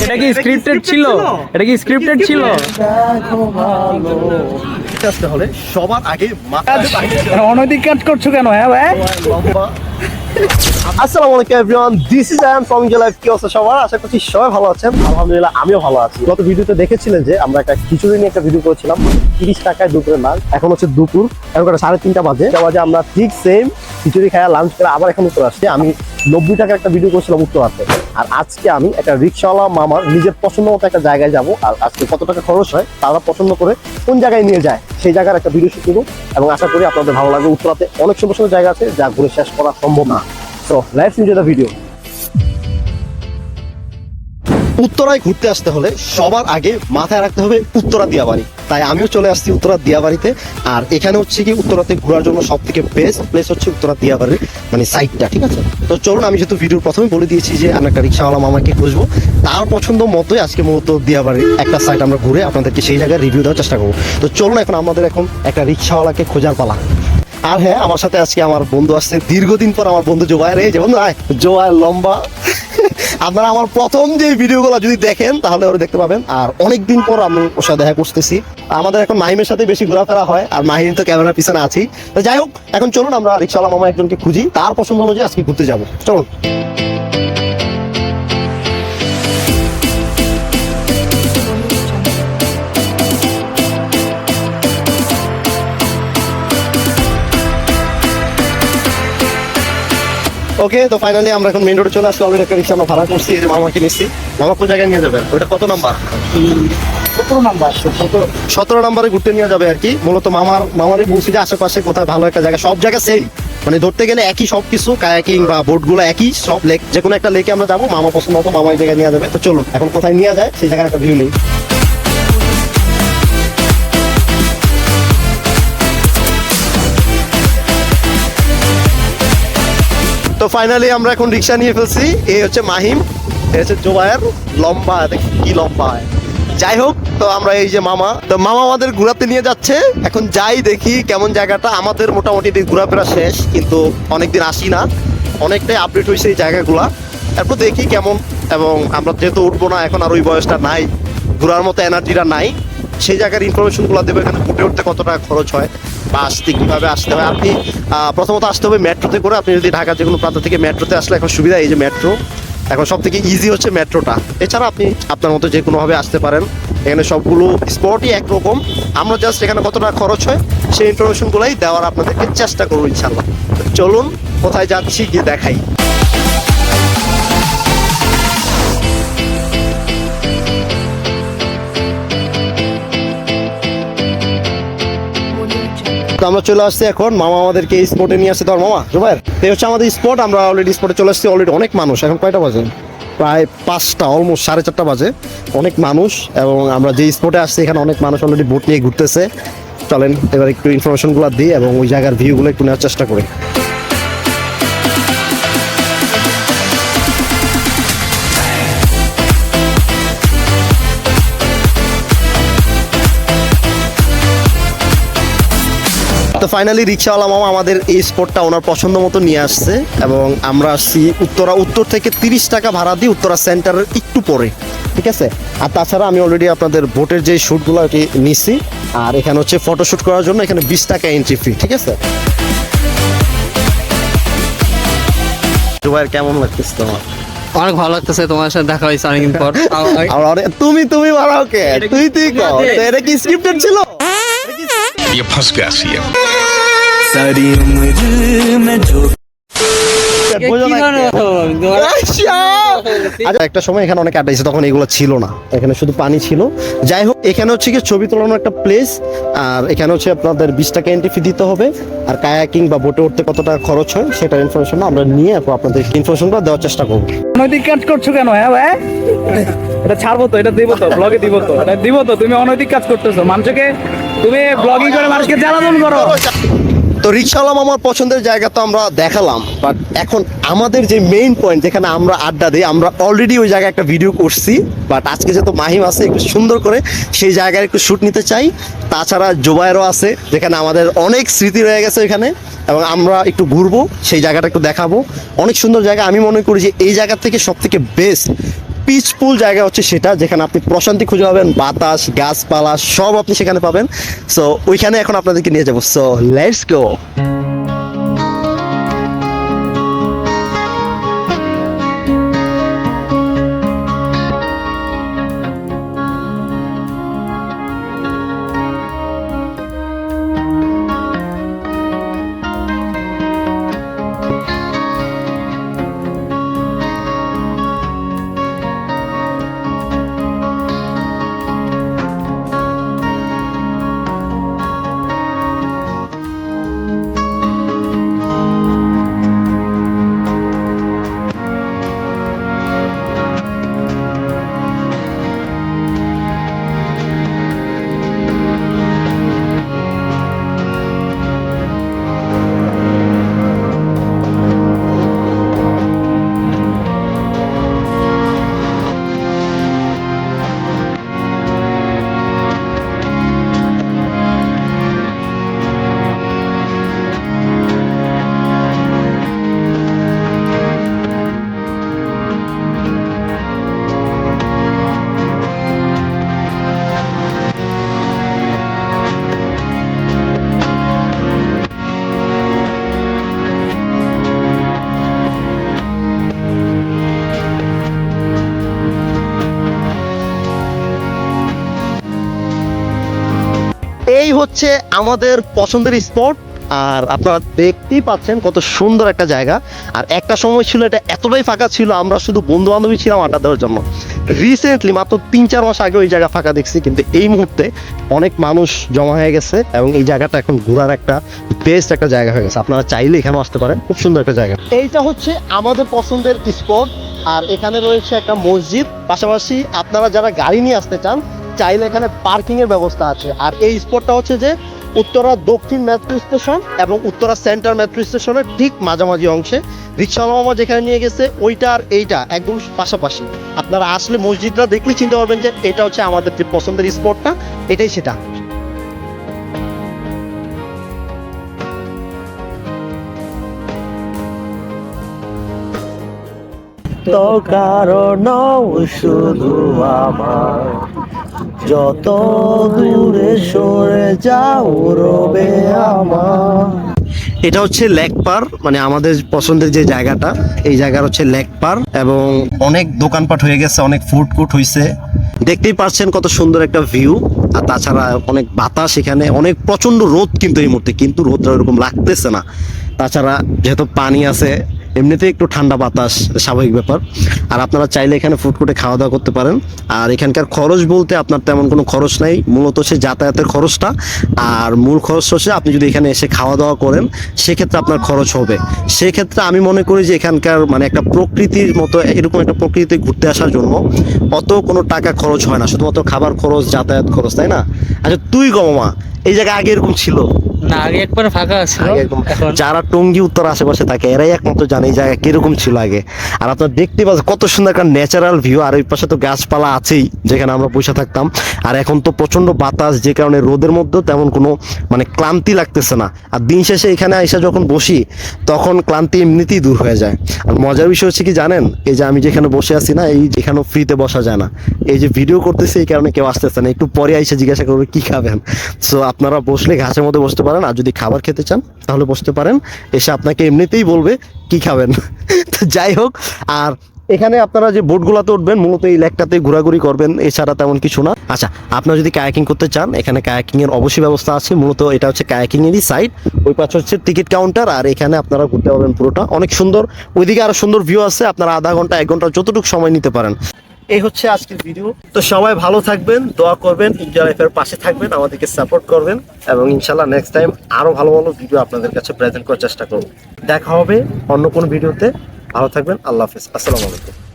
এটা কি স্ক্রিপ্টেড ছিল? এটা কি স্ক্রিপ্টেড ছিল? আসতে হলে সবার আগে অনৈতিক কাজ করছো কেন? হ্যাঁ ভাই, আসসালামু আলাইকুম everyone, this is I am from India life. কি অবস্থা সবার? আশা করছি সবাই ভালো আছেন। আলহামদুলিল্লাহ আমিও ভালো আছি। গত ভিডিওতে দেখেছিলেন যে আমরা একটা খিচুড়ি নিয়ে একটা ভিডিও করেছিলাম 30 টাকায় দুপুরের লাঞ্চ। এখন হচ্ছে দুপুর, এখন 3:30 বাজে। আমরা ঠিক সেম খিচুড়ি খাওয়া লাঞ্চ করে আবার এখন উত্তর আসছি। আমি 90 টাকার একটা ভিডিও করেছিলাম উত্তরাতে। আর আজকে আমি একটা রিক্সাওয়ালা মামার নিজের পছন্দ মতো একটা জায়গায় যাব। আর আজকে কত টাকা খরচ হয় তারা পছন্দ করে কোন জায়গায় নিয়ে যায় সেই জায়গার একটা ভিডিও শুট করব এবং আশা করি আপনাদের ভালো লাগবে। উত্তরাতে অনেক সুন্দর সুন্দর জায়গা আছে যা ঘুরে শেষ করা সম্ভব না। So let's enjoy the video. উত্তরায় ঘুরতে আসতে হলে সবার আগে মাথায় রাখতে হবে উত্তরা দিয়াবাড়ি। তাই আমিও চলে আসছি উত্তরা দিয়াবাড়িতে। আর এখানে হচ্ছে কি উত্তরাতে ঘোরার জন্য সব থেকে বেস্ট প্লেস হচ্ছে উত্তরা দিয়াবাড়ির মানে সাইডটা, ঠিক আছে? তো চলুন, আমি যেহেতু ভিডিওর প্রথমে বলে দিয়েছি যে আমরা একটা রিক্সাওয়ালা মামাকে খুঁজবো, তার পছন্দ মতোই আজকে মূলত দিয়াবাড়ির একটা সাইড আমরা ঘুরে আপনাদেরকে সেই জায়গায় রিভিউ দেওয়ার চেষ্টা করবো। তো চলুন, এখন আমাদের একটা রিক্সাওয়ালাকে খোঁজার পালা। আর হ্যাঁ, আমার সাথে আজকে আমার বন্ধু আসছে দীর্ঘদিন পর, আমার বন্ধু জোবায়ের। এই যে বন্ধু, জোবায়ের লম্বা। আপনারা আমার প্রথম যে ভিডিওগুলো যদি দেখেন তাহলে ওরা দেখতে পাবেন। আর অনেকদিন পর আমি ওর সাথে দেখা করতেছি। আমাদের এখন মাহিমের সাথে বেশি ঘোরাফেরা হয়, আর মাহিম তো ক্যামেরার পিছনে আছি। তো যাই হোক, এখন চলুন আমরা রিক্সাওয়ালা মামা একজনকে খুঁজি, তার পছন্দ অনুযায়ী আজকে ঘুরতে যাবো। চলুন। ওকে, তো ফাইনালি আমরা এখন মেইন রোডে চলে আসছি। অলরেডি একটা রিক্সা আমরা ভাড়া করছি, এই যে মামাকে নিচ্ছি। মামা কোন জায়গায় নিয়ে যাবেন? ওইটা কত নাম্বার? 17 নাম্বারে ঘুরতে নিয়ে যাবে আর কি। মূলত মামারই বলছি যে আশেপাশে কোথায় ভালো একটা জায়গা, সব জায়গা সেম, মানে ধরতে গেলে একই সবকিছু, কায়াকিং বা বোট গুলো একই, সব লেক, যে কোনো একটা লেকে আমরা যাবো। মামা পছন্দ মতো মামা এই জায়গায় নিয়ে যাবে। তো চলুন এখন কোথায় নিয়ে যায় সেই জায়গায় একটা ভিউ নেই। তো ফাইনালি আমরা এখন রিক্সা নিয়ে ফেলছি। এই হচ্ছে মাহিম, এই হচ্ছে জোবায়ের, লম্বা, দেখি কি লম্বা। যাই হোক, তো আমরা এই যে মামা আমাদের ঘোরাতে নিয়ে যাচ্ছে। এখন যাই দেখি কেমন জায়গাটা। আমাদের মোটামুটি ঘোরাফেরা শেষ, কিন্তু অনেকদিন আসি না, অনেকটাই আপডেট হয়েছে এই জায়গাগুলা। তারপর দেখি কেমন। এবং আমরা যেহেতু উঠবো না এখন, আর ওই বয়সটা নাই, ঘোরার মতো এনার্জিটা নাই, সেই জায়গার ইনফরমেশনগুলো দেবে। এখানে উঠে উঠতে কত টাকা খরচ হয় বা আসতে কীভাবে আসতে হয়। আপনি প্রথমত আসতে হবে মেট্রোতে করে। আপনি যদি ঢাকার যে কোনো প্রান্ত থেকে মেট্রোতে আসলে এখন সুবিধা, এই যে মেট্রো, এখন সব থেকে ইজি হচ্ছে মেট্রোটা। এছাড়া আপনি আপনার মতো যে কোনোভাবে আসতে পারেন। এখানে সবগুলো স্পটই একরকম। আমরা জাস্ট এখানে কত টাকা খরচ হয় সেই ইনফরমেশনগুলোই দেওয়ার আপনাদেরকে চেষ্টা করবো ইনশাল্লাহ। চলুন কোথায় যাচ্ছি গিয়ে দেখাই। তো আমরা চলে আসছি এখন, মামা আমাদেরকে এই স্পটে নিয়ে আসছে। তোর মামা জোবায়ের, এই হচ্ছে আমাদের স্পট। আমরা অলরেডি স্পটে চলে আসছি। অলরেডি অনেক মানুষ। এখন কয়টা বাজে? প্রায় 5টা, অলমোস্ট 4:30 বাজে। অনেক মানুষ, এবং আমরা যে স্পটে আসছি এখানে অনেক মানুষ অলরেডি বোট নিয়ে ঘুরতেছে। চলেন এবার একটু ইনফরমেশনগুলো দিই এবং ওই জায়গার ভিউগুলো একটু নেওয়ার চেষ্টা করি। তো ফাইনালি রিক্সাওয়ালা মামা আমাদের এই স্পটটা ওনার পছন্দ মতো নিয়ে আসছে, এবং আমরা আসছি উত্তর থেকে 30 টাকা ভাড়া দিই উত্তরা সেন্টারের একটু পরে, ঠিক আছে? আর তাছাড়া আমি অলরেডি আপনাদের বোটের যে শ্যুটগুলো আর কি নিচ্ছি। আর এখানে হচ্ছে ফটোশ্যুট করার জন্য এখানে 20 টাকা এন্ট্রি ফি, ঠিক আছে? জোবায়ের, কেমন লাগতেছে তোমার? অনেক ভালো লাগতেছে, তোমার সাথে দেখা হয়েছে অনেকদিন পর। তুমি মারাও কে? তুই কর, এটা কি স্ক্রিপ্টেড ছিল? ये फंस गया सी सारी उम्र में जो আচ্ছা, একটা সময় এখানে অনেক আড্ডা ছিল, তখন এগুলো ছিল না, এখানে শুধু পানি ছিল। যাই হোক, এখানে হচ্ছে কি ছবি তোলানোর একটা প্লেস। আর এখানে হচ্ছে আপনাদের 20 টাকা এন্ট্রি ফি দিতে হবে। আর কায়াকিং বা বোটে উঠতে কত টাকা খরচ হয় সেটার ইনফরমেশন আমরা নিয়ে আপনাদের ইনফরমেশনটা দেওয়ার চেষ্টা করবো। অনৈতিক কাজ করছো কেন? হ্যাঁ ভাই, এটা ছাড়বো তো, এটা দিব তো, ব্লগে দিব তো, এটা দিব তো। তুমি অনৈতিক কাজ করতেছো, মানুষকে তুমি ব্লগিং করে মানুষকে জ্বালাতন করো। তো রিক্সাওয়ালা মামার পছন্দের জায়গা তো আমরা দেখালাম, বাট এখন আমাদের যে মেইন পয়েন্ট যেখানে আমরা আড্ডা দিই, আমরা অলরেডি ওই জায়গায় একটা ভিডিও করছি। বাট আজকে যেহেতু মাহিম আছে, একটু সুন্দর করে সেই জায়গায় একটু শ্যুট নিতে চাই। তাছাড়া জোবায়েরও আছে, যেখানে আমাদের অনেক স্মৃতি রয়ে গেছে ওইখানে, এবং আমরা একটু ঘুরবো, সেই জায়গাটা একটু দেখাবো। অনেক সুন্দর জায়গা। আমি মনে করি যে এই জায়গা থেকে সব থেকে বেস্ট পিচফুল জায়গা হচ্ছে সেটা, যেখানে আপনি প্রশান্তি খুঁজে পাবেন, বাতাস, গাছপালা সব আপনি সেখানে পাবেন। সো ওইখানে এখন আপনাদেরকে নিয়ে যাবো। So let's go. এই হচ্ছে আমাদের পছন্দের স্পট। আর আপনারা দেখতেই পাচ্ছেন কত সুন্দর একটা জায়গা। আর একটা সময় ছিল এটা এতটাই ফাঁকা ছিল, আমরা শুধু বন্ধু বান্ধবী ছিলাম আড্ডা দেওয়ার জন্য। রিসেন্টলি মাত্র 3-4 মাস আগে ওই জায়গা ফাঁকা দেখছি, কিন্তু এই মুহূর্তে অনেক মানুষ জমা হয়ে গেছে এবং এই জায়গাটা এখন ঘোরার একটা বেস্ট একটা জায়গা হয়ে গেছে। আপনারা চাইলে এখানে আসতে পারেন, খুব সুন্দর একটা জায়গা। এইটা হচ্ছে আমাদের পছন্দের স্পট। আর এখানে রয়েছে একটা মসজিদ, পাশাপাশি আপনারা যারা গাড়ি নিয়ে আসতে চান চাইলে এখানে পার্কিং এর ব্যবস্থা আছে। আর এই স্পটটা হচ্ছে যে উত্তরা দক্ষিণ মেট্রো স্টেশন এবং উত্তরা সেন্টার মেট্রো স্টেশনের ঠিক মাঝামাঝি অংশে। রিক্সাওয়ালা মামা যেখানে নিয়ে গেছে ওইটা আর এইটা একদম পাশাপাশি। আপনারা আসলে মসজিদটা দেখলে চিন্তা করবেন যে এটা হচ্ছে আমাদের যে পছন্দের স্পটটা, এটাই সেটা। তো কারণ শুধু আমার, যত দূরে সরে যাও রবে আমার। এটা হচ্ছে লেক পার, মানে আমাদের পছন্দের যে জায়গাটা, এই জায়গার হচ্ছে লেক পার এবং অনেক দোকানপাট হয়ে গেছে, অনেক ফুড কোর্ট হয়েছে। দেখতেই পাচ্ছেন কত সুন্দর একটা ভিউ। আর তাছাড়া অনেক বাতাস, এখানে অনেক প্রচন্ড রোদ কিন্তু এই মুহূর্তে, কিন্তু রোদটা এরকম লাগতেছে না। তাছাড়া যেহেতু পানি আছে এমনিতে একটু ঠান্ডা বাতাস, স্বাভাবিক ব্যাপার। আর আপনারা চাইলে এখানে ফুড কোর্টে খাওয়া দাওয়া করতে পারেন। আর এখানকার খরচ বলতে আপনার তেমন কোনো খরচ নাই, মূলত সে যাতায়াতের খরচটা। আর মূল খরচ হচ্ছে আপনি যদি এখানে এসে খাওয়া দাওয়া করেন সেক্ষেত্রে আপনার খরচ হবে। সেক্ষেত্রে আমি মনে করি যে এখানকার মানে একটা প্রকৃতির মতো, এরকম একটা প্রকৃতিতে ঘুরতে আসার জন্য অত কোনো টাকা খরচ হয় না, শুধুমাত্র খাবার খরচ, যাতায়াত খরচ, তাই না? আচ্ছা তুই গো মামা, এই জায়গা আগে এরকম ছিল না, আগে একবারে ফাঁকা আছে। যারা টঙ্গী উত্তর আশেপাশে থাকে এরাই একমাত্র জানে এই জায়গা কিরকম ছিল আগে। আর আপনারা দেখতে পাচ্ছেন কত সুন্দর একটা ন্যাচারাল ভিউ। আর ওই পাশে তো গাছপালা আছেই যেখানে আমরা বসে থাকতাম। আর এখন তো প্রচন্ড বাতাস, যে কারণে রোদের মধ্যেও তেমন কোনো মানে ক্লান্তি লাগতেছে না। আর দিন শেষে এখানে এসে যখন বসি তখন ক্লান্তি এমনিতেই দূর হয়ে যায়। আর মজার বিষয় হচ্ছে কি জানেন, এই যে আমি যেখানে বসে আছি না, এই যেখানেও ফ্রিতে বসা যায় না। এই যে ভিডিও করতেছি এই কারণে কেউ আসতেছে না, একটু পরে এসে জিজ্ঞাসা করবে কি খাবেন। সো আপনারা বসলে ঘাসের মধ্যে বসতে পারেন, আর যদি খাবার খেতে চান তাহলে বসতে পারেন। এসে আপনাকে এমনিতেই বলবে কি খাবেন। তো যাই হোক, আর এখানে আপনারা যে বোটগুলোতে উঠবেন মূলত এই লেকটাতে ঘোরাঘুরি করবেন, এছাড়া তেমন কিছু না। আচ্ছা আপনারা যদি কায়াকিং করতে চান এখানে কায়াকিং এর অবশ্যই ব্যবস্থা আছে। মূলত এটা হচ্ছে কায়াকিং এরই সাইড, ওই পাশে হচ্ছে টিকিট কাউন্টার। আর এখানে আপনারা ঘুরতে পারবেন পুরোটা, অনেক সুন্দর। ওইদিকে আরো সুন্দর ভিউ আছে, আপনারা আধা ঘন্টা 1 ঘন্টা যতটুকু সময় নিতে পারেন। এই হচ্ছে আজকের ভিডিও। তো সবাই ভালো থাকবেন, দোয়া করবেন, এনজয় লাইফের পাশে থাকবেন, আমাদেরকে সাপোর্ট করবেন এবং ইনশাল্লাহ নেক্সট টাইম আরো ভালো ভালো ভিডিও আপনাদের কাছে প্রেজেন্ট করার চেষ্টা করব। দেখা হবে অন্য কোনো ভিডিওতে। ভালো থাকবেন, আল্লাহ হাফেজ, আসসালামু আলাইকুম।